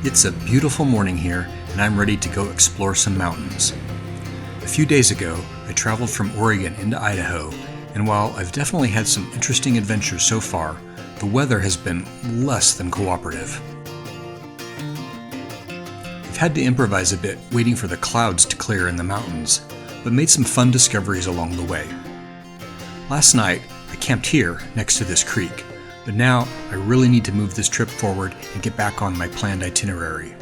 It's a beautiful morning here, and I'm ready to go explore some mountains. A few days ago, I traveled from Oregon into Idaho, and while I've definitely had some interesting adventures so far, the weather has been less than cooperative. I've had to improvise a bit, waiting for the clouds to clear in the mountains, but made some fun discoveries along the way. Last night, I camped here, next to this creek, but now I really need to move this trip forward and get back on my planned itinerary.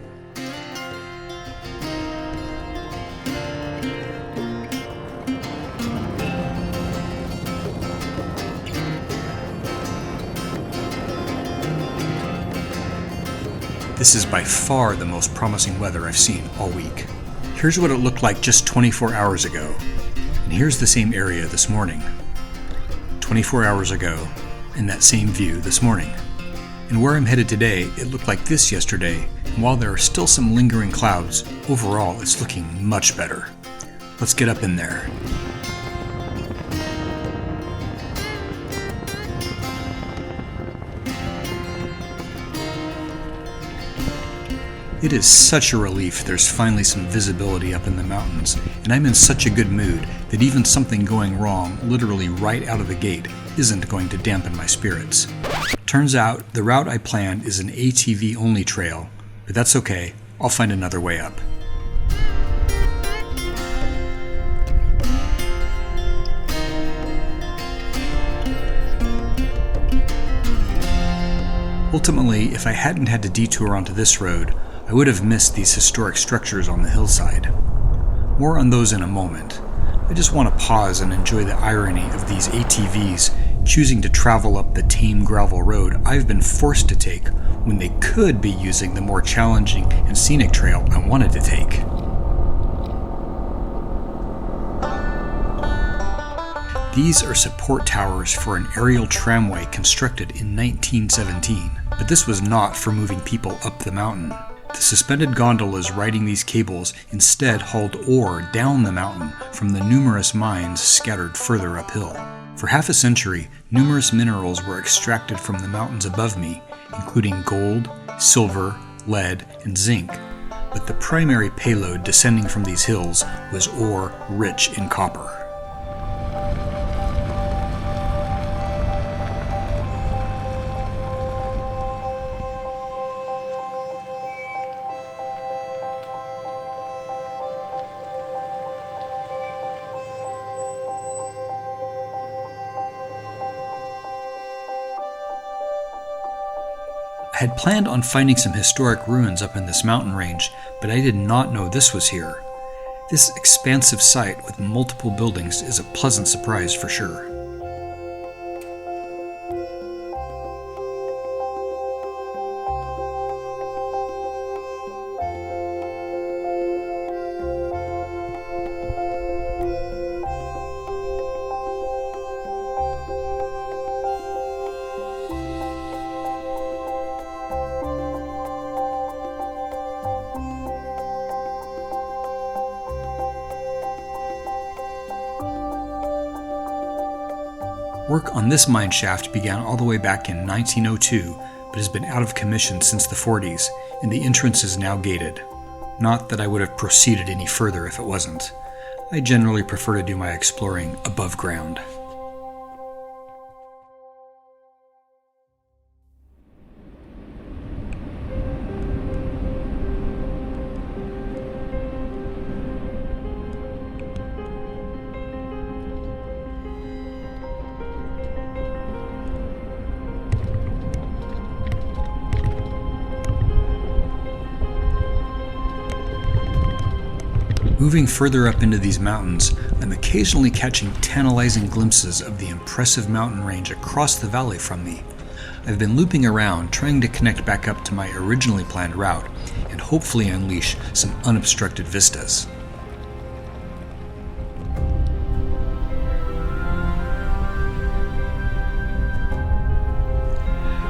This is by far the most promising weather I've seen all week. Here's what it looked like just 24 hours ago, and here's the same area this morning. 24 hours ago, in that same view this morning. And where I'm headed today, it looked like this yesterday, and while there are still some lingering clouds, overall it's looking much better. Let's get up in there. It is such a relief there's finally some visibility up in the mountains, and I'm in such a good mood that even something going wrong literally right out of the gate isn't going to dampen my spirits. Turns out the route I planned is an ATV-only trail, but that's okay, I'll find another way up. Ultimately, if I hadn't had to detour onto this road, I would have missed these historic structures on the hillside. More on those in a moment. I just want to pause and enjoy the irony of these ATVs choosing to travel up the tame gravel road I've been forced to take when they could be using the more challenging and scenic trail I wanted to take. These are support towers for an aerial tramway constructed in 1917, but this was not for moving people up the mountain. The suspended gondolas riding these cables instead hauled ore down the mountain from the numerous mines scattered further uphill. For half a century, numerous minerals were extracted from the mountains above me, including gold, silver, lead, and zinc, but the primary payload descending from these hills was ore rich in copper. I had planned on finding some historic ruins up in this mountain range, but I did not know this was here. This expansive site with multiple buildings is a pleasant surprise for sure. Work on this mine shaft began all the way back in 1902, but has been out of commission since the 40s, and the entrance is now gated. Not that I would have proceeded any further if it wasn't. I generally prefer to do my exploring above ground. Moving further up into these mountains, I'm occasionally catching tantalizing glimpses of the impressive mountain range across the valley from me. I've been looping around, trying to connect back up to my originally planned route, and hopefully unleash some unobstructed vistas.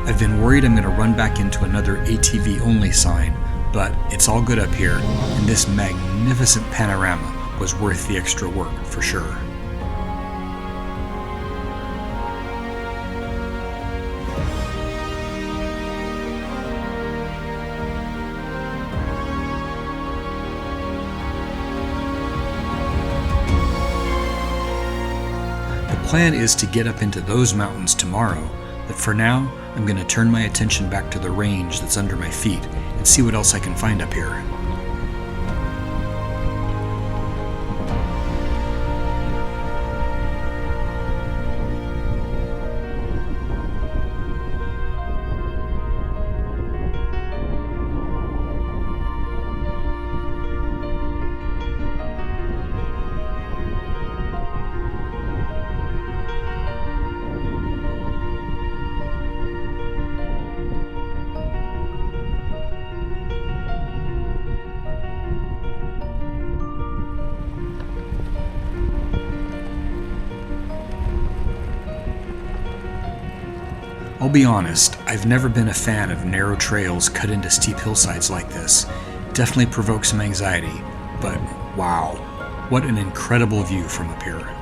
I've been worried I'm going to run back into another ATV only sign, but it's all good up here, and this magnificent panorama was worth the extra work for sure. plan is to get up into those mountains tomorrow, but for now, I'm going to turn my attention back to the range that's under my feet and see what else I can find up here. I'll be honest, I've never been a fan of narrow trails cut into steep hillsides like this. It definitely provokes some anxiety, but wow, what an incredible view from up here.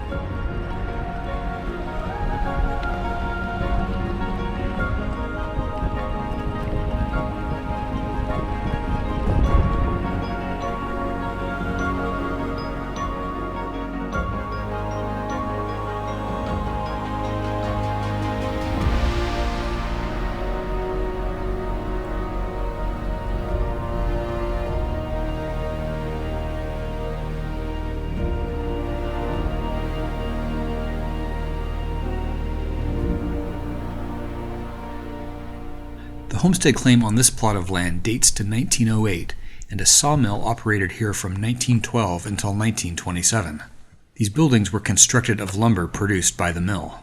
The homestead claim on this plot of land dates to 1908, and a sawmill operated here from 1912 until 1927. These buildings were constructed of lumber produced by the mill.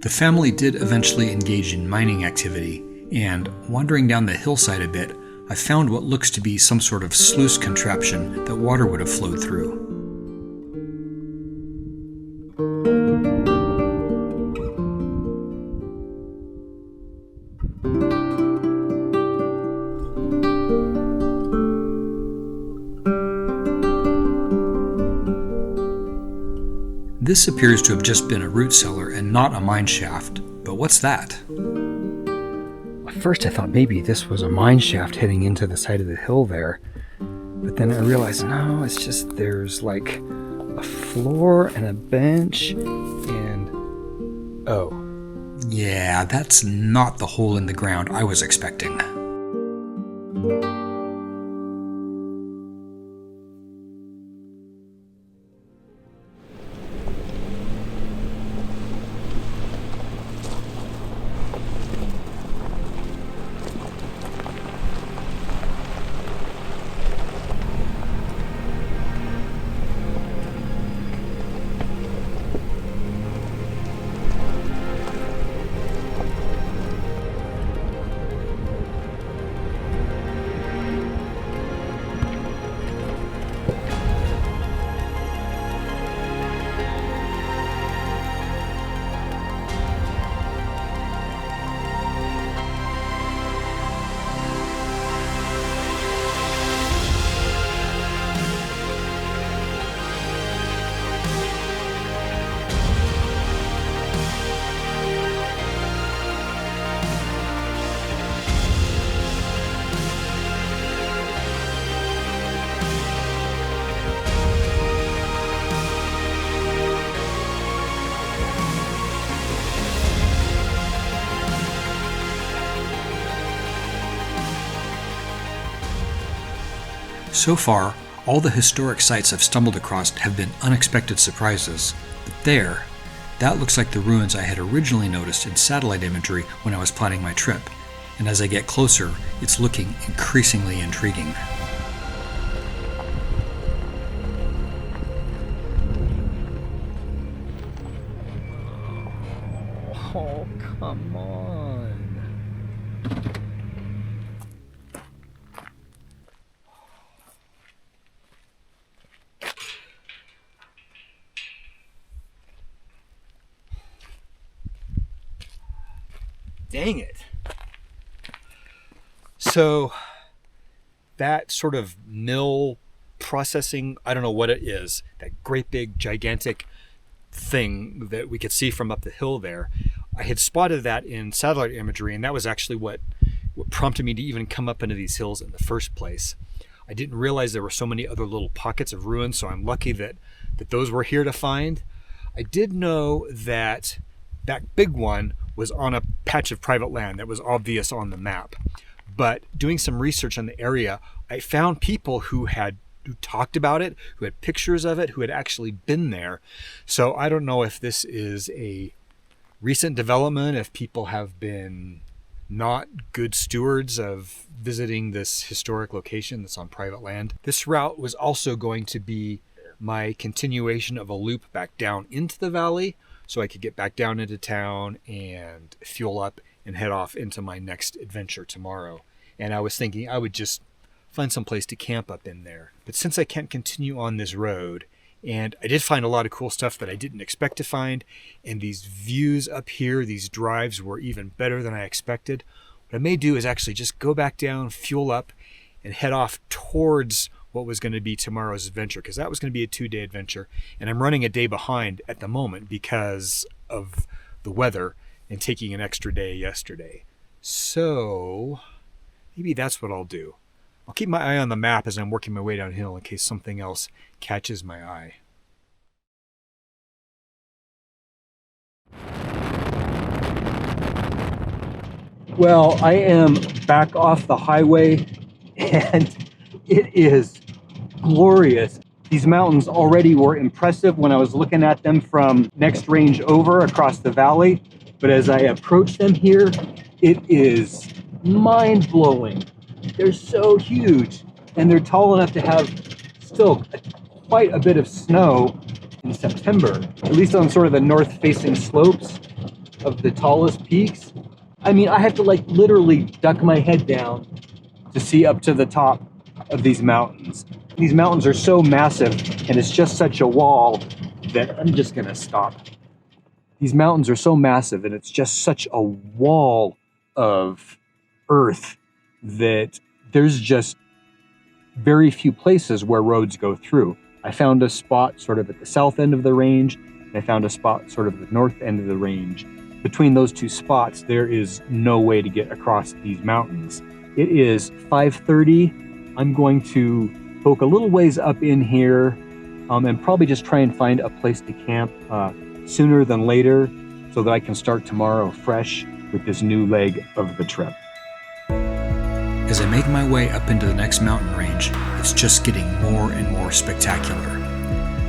The family did eventually engage in mining activity, and wandering down the hillside a bit, I found what looks to be some sort of sluice contraption that water would have flowed through. This appears to have just been a root cellar and not a mine shaft, but what's that? At first I thought maybe this was a mine shaft heading into the side of the hill there, but then I realized no, it's just there's like a floor and a bench and... oh. Yeah, that's not the hole in the ground I was expecting. So far, all the historic sites I've stumbled across have been unexpected surprises, but there, that looks like the ruins I had originally noticed in satellite imagery when I was planning my trip, and as I get closer, it's looking increasingly intriguing. Oh, come on. Dang it. So that sort of mill processing, I don't know what it is, that great big gigantic thing that we could see from up the hill there, I had spotted that in satellite imagery, and that was actually what prompted me to even come up into these hills in the first place. I didn't realize there were so many other little pockets of ruins, so I'm lucky that those were here to find. I did know that that big one was on a patch of private land that was obvious on the map. But doing some research on the area, I found people who talked about it, who had pictures of it, who had actually been there. So I don't know if this is a recent development, if people have been not good stewards of visiting this historic location that's on private land. This route was also going to be my continuation of a loop back down into the valley, so I could get back down into town and fuel up and head off into my next adventure tomorrow. And I was thinking I would just find some place to camp up in there. But since I can't continue on this road, and I did find a lot of cool stuff that I didn't expect to find, and these views up here, these drives were even better than I expected, what I may do is actually just go back down, fuel up, and head off towards what was going to be tomorrow's adventure, because that was going to be a 2-day adventure, and I'm running a day behind at the moment because of the weather and taking an extra day yesterday. So maybe that's what I'll do. I'll keep my eye on the map as I'm working my way downhill in case something else catches my eye. Well, I am back off the highway, and it is glorious. These mountains already were impressive when I was looking at them from next range over across the valley, but as I approach them here, it is mind-blowing. They're so huge, and they're tall enough to have still quite a bit of snow in September, at least on sort of the north-facing slopes of the tallest peaks. I mean, I have to like literally duck my head down to see up to the top of these mountains. These mountains are so massive, and it's just such a wall that I'm just gonna stop. These mountains are so massive, and it's just such a wall of earth that there's just very few places where roads go through. I found a spot sort of at the south end of the range, and I found a spot sort of at the north end of the range. Between those two spots, there is no way to get across these mountains. It is 5:30. I'm going to poke a little ways up in here and probably just try and find a place to camp sooner than later so that I can start tomorrow fresh with this new leg of the trip. As I make my way up into the next mountain range, it's just getting more and more spectacular.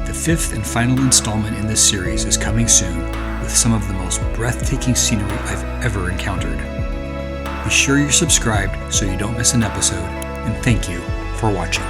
The 5th and final installment in this series is coming soon with some of the most breathtaking scenery I've ever encountered. Be sure you're subscribed so you don't miss an episode, and thank you for watching.